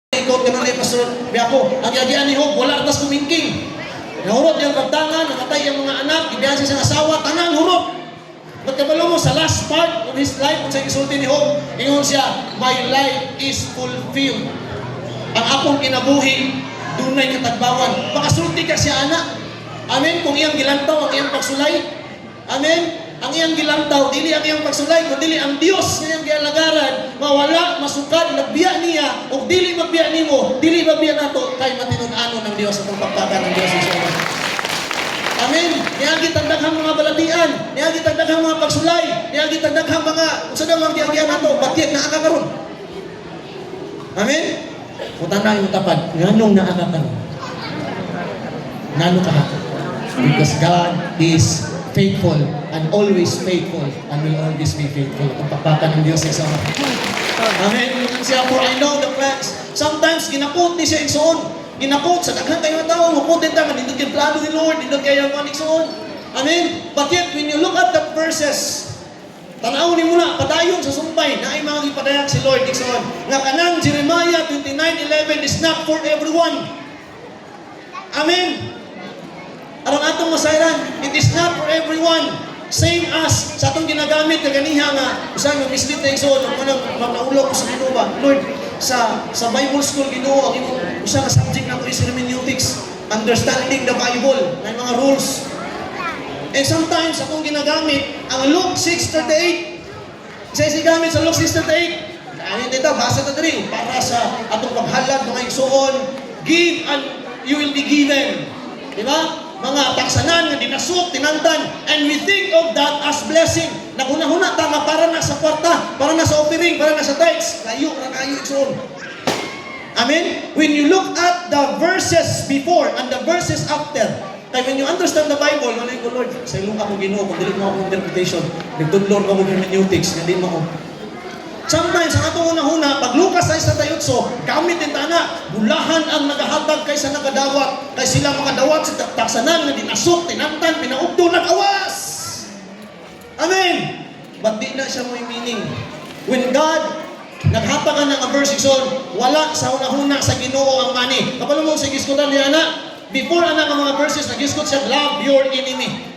Ikot ka na Pastor Biako. Ang yagian ni Hope, wala atas kumingking. Nahurot yung kaptangan, namatay yung mga anak, ibiyan siya sa asawa, tanang hurot. Magkabalo mo sa last part of his life, kung sa isulti ni Hope, ingon siya, my life is fulfilled. Ang akong kinabuhi, dunay katagbawan. Makasulti ka siya, anak. Amen. Kung iyang gilantaw, ang iyang pagsulay. Amen. Ang iyang gilantaw, dili ang iyang pagsulay, kundi ang Dios nga iyang gialagaran, mawala, masukad, nagbiya niya, o dili magbiya nimo, dili magbiya nato, kay matinud-anon ng Dios, at pagpagpagan ng Dios. Amen. Niya gitagdaghang mga balatian, niya gitagdaghang mga pagsulay, niya gitagdaghang mga, unsa daw ang giyagian nato, bakit naa ka karon? Amen. Kung yung tapad, nganong naa ka karon? Nganong ka ha? Because God is faithful and always faithful and will always be faithful. Ang pagpapatan ng Diyos sa mga. Amen. Siya, for I know the plans. Sometimes, ginakot ni siya igsoon. Ginakot sa daghang kayo tao. Makutin ta, nindot yung plano ni Lord. Nindot kayo ang igsoon. Amen. But yet, when you look at the verses, tanaw ni muna, padayon sa sumpay na ay mga ipadayak si Lord igsoon. Nga kanang Jeremiah 29:11 is not for everyone. Amen. Arang atong masayran, it is not for everyone. Same as sa atong ginagamit kaganiha nga usa nga mislead na igsoon ug manang magnaulog ko sa Ginoo ba. Lord, sa Bible school Ginoo ang usa nga subject nato is hermeneutics, understanding the Bible, na mga rules. And sometimes akong ginagamit ang Luke 6:38. Isa gamit sa Luke 6:38. Ano dito basa ta diri para sa atong paghalad mga igsoon, give and you will be given. Di ba? Mga taksanan nga dinasok, tinantan, and we think of that as blessing. Naguna-huna tama para na sa kwarta, para na sa offering, para na sa tithes. Kayo igsoon. Amen? When you look at the verses before and the verses after, kaya when you understand the Bible, malay ko, Lord, sa ilong ako Ginoo, kung dili mo akong interpretation, nagtudlor ko ng hermeneutics, hindi mo ako. Sometimes, ang atong una-huna, pag Lucas 6:38, gamit din tana, bulahan ang nagahatag kaysa nagadawat, kay sila makadawat sa taksanan nga dinasok, tinantan, pinaugdo, nag-awas. Amen. But di na siya may meaning. When God naghatag ka ng verse wala sa una-huna sa Ginoo ang money. Kapalo mo sa giskutan niya na, before ang mga verses, nagiskot siya, love your enemy.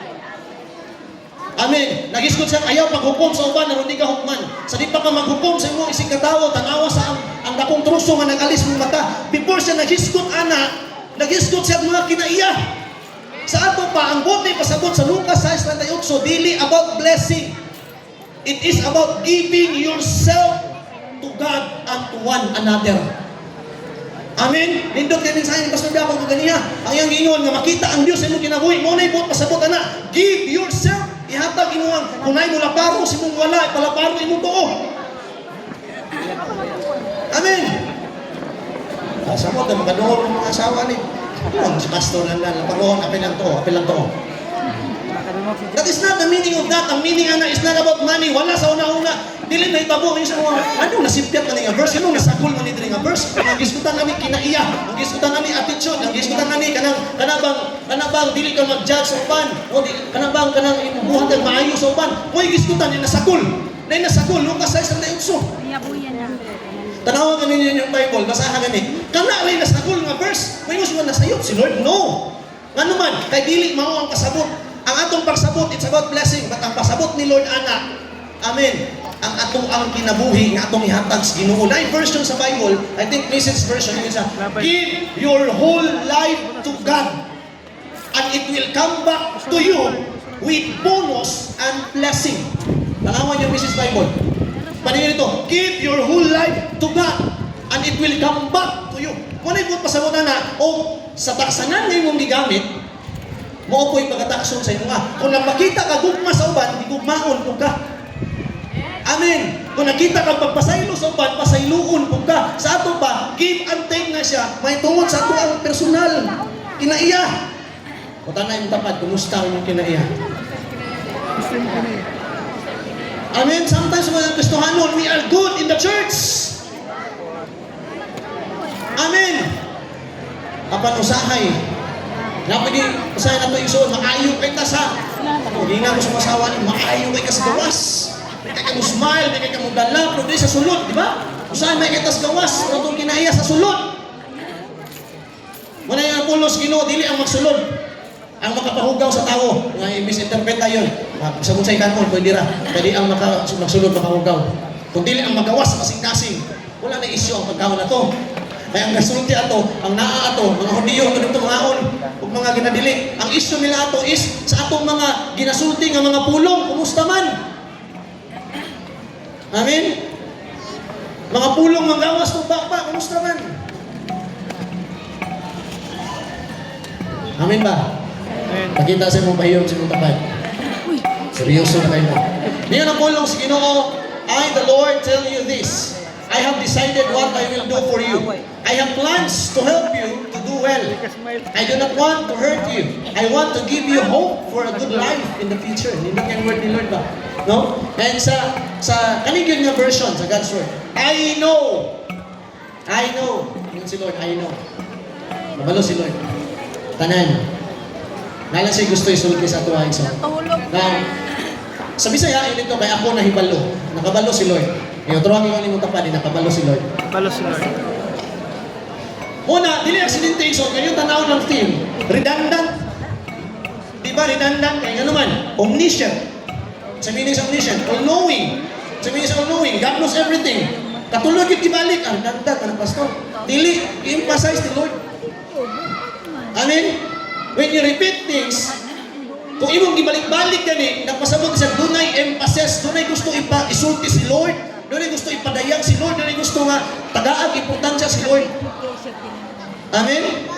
Amen. Nagiskot siya, ayaw paghukom sa uban, naroon di ka hukman. Sa di pa ka maghukom sa imong isig katawo, tanawa sa ang dakong truso nga nag-alis mong mata. Before siya nagiskot, nagiskot siya mga kinaiya. Sa ato pa, ang buti pasabot sa Lucas 6:38, dili about blessing. It is about giving yourself to God and to one another. Amen. Nindot kayo minsan yung Pastor Biako ganiya. Ang iyang ingon nga makita ang Dios sa imong kinabuhi. Mo na ibot pasabot ana. Give yourself. Ihatag inuang kunay mo laparo si mong wala, palaparo imong tuo. Amen. Sabot na magaduhol ng mga asawa ni. Ang si Pastor na laparoon, apel lang to. That is not the meaning of that. Ang meaning ana is not about money. Wala sa una-una. Dili na itabo yung sa mga, ano nasipyat na nga verse, ano nasagol man ito nga verse. Ang giskutan nami kinaiya, ang giskutan nami attitude, ang giskutan nami kanabang dili ka mag-judge sa uban, o kanabang imubuhat kang maayo sa uban. Mo'y giskutan yung nasagol. Na yung nasagol, Lucas 6:38. Tanawan ka ninyo yung Bible, basahan gani. Kana rin nasagol nga verse, may gusto man nasayot si Lord? No. Nga naman, kay dili mao ang kasabot. Ang atong pagsabot, it's about blessing. But ang pasabot ni Lord ana, amen, ang atong ang kinabuhi, ang atong ihatag sa Ginoo. Na version sa Bible, I think Message version, yun sa, give your whole life to God, and it will come back to you with bonus and blessing. Tanawan yung Message Bible. Paningin ito, give your whole life to God, and it will come back to you. Kung na ibut pasabot na, o sa taksanan na yung gigamit, mo po'y pagkatakson sa inyo nga. Kung napakita ka gugma sa uban, gugmaon po ka. Amen. Kung nakita ka pagpasaylo sa uban, pasayloon po ka. Sa ato pa, give and take na siya. May tungod sa ato ang personal. Kinaiya. Kung tanay yung tapat, kumusta ang kinaiya? Amen. Sometimes mga Kristohanon, we are good in the church. Amen. Kapan usahay. Napili, usahay na ito iso, maayo kay ta sa. Hindi nga mo sumasawa ni, maayo kay ka sa gawas. Kaya ka mo smile, kaya ka mo dala, pero di sa sulod, di ba? Usahay may kitas gawas, itong kinaiya sa sulod. Muna yung pulos Ginoo, dili ang magsulod. Ang makapahugaw sa tao, nga i-misinterpret tayo. Sabon sa ikanon, pwede ra. Pwede ang magsulod, makahugaw. Kung dili ang magawas, kasing-kasing, wala na isyo ang pagkaon na to. Kaya ang gasulti ato, ang naa ato, mga Hudiyo, mga dito mga on, o mga ginadili. Ang isyo nila ato is sa atong mga ginasulti nga mga pulong, kumusta man? Amen? Mga pulong, mga gawas, tumbak, kumusta man? Amen ba? Pakita sa mong pahiyon sa mong tapat. Seryoso na kayo. Niyan ang pulong sa Ginoo, I, the Lord, tell you this. I have decided what I will do for you. I have plans to help you to do well. I do not want to hurt you. I want to give you hope for a good life in the future. Hindi yung word ni Lord ba? No? And sa kanigyon nga version, sa God's word, I know. Yun si Lord, I know. Nabalo si Lord. Tanan. Nalang siya gusto isulti sa tuwa isa. Now, sa Bisaya, ito kay ako na hibalo. Nakabalo si Lord. Ngayon, turuan yung alimong tapad, nakabalo si Lord. Balo si Lord. Una, dili accidentation, ngayon tanaw ng team. Redundant. Di ba redundant? Kaya nga naman, omniscient. Sabihin sa omniscient, all-knowing. Sabihin sa all-knowing, God knows everything. Katulog yung ibalik, ang dagdag, ang pastor. Dili, i-emphasize the Lord. Amen? When you repeat things, kung imong gibalik-balik gani, napasabot sa dunay emphasis, dunay gusto isulti si Lord, dunay gusto ipadayag si Lord, dunay gusto nga tagaag importansya si Lord. Amen?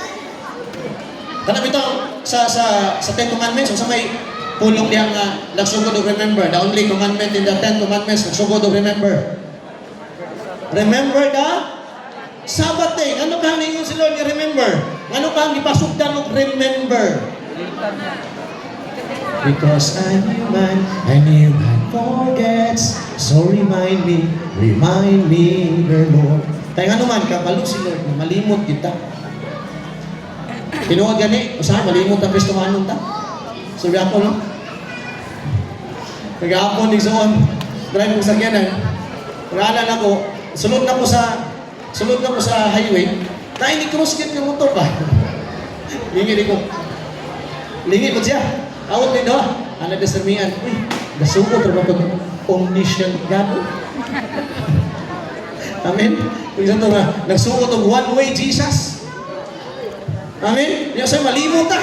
Kanang ito sa Ten Commandments, sa may pulong diyang nagsugod og remember, the only commandment in the Ten Commandments, nagsugod og remember. Remember the Sabbath day. Ano kang ningon si Lord ni remember? Ano kang ipasugdan og remember? Because I'm human forgets. So remind me Lord. Kaya nga naman, kabalo si Lord, malimot kita. Tinuod gani, usahay, malimot ang Kristohanon ta. Sabi ako, no? Nag-aapon, di soon, drive mo sa kyanan. Pag-aalan ako, sulod na ko sa highway, na ini-cross gate ng motor pa. Lingi ko siya. Awat din doon. Ano na samihan? Uy, nasuko trabaho ko. Omniscient God. Amen? Kung isa ito nga, nagsuko ito, one way Jesus. Amen? Yung sa'yo, malimot ta.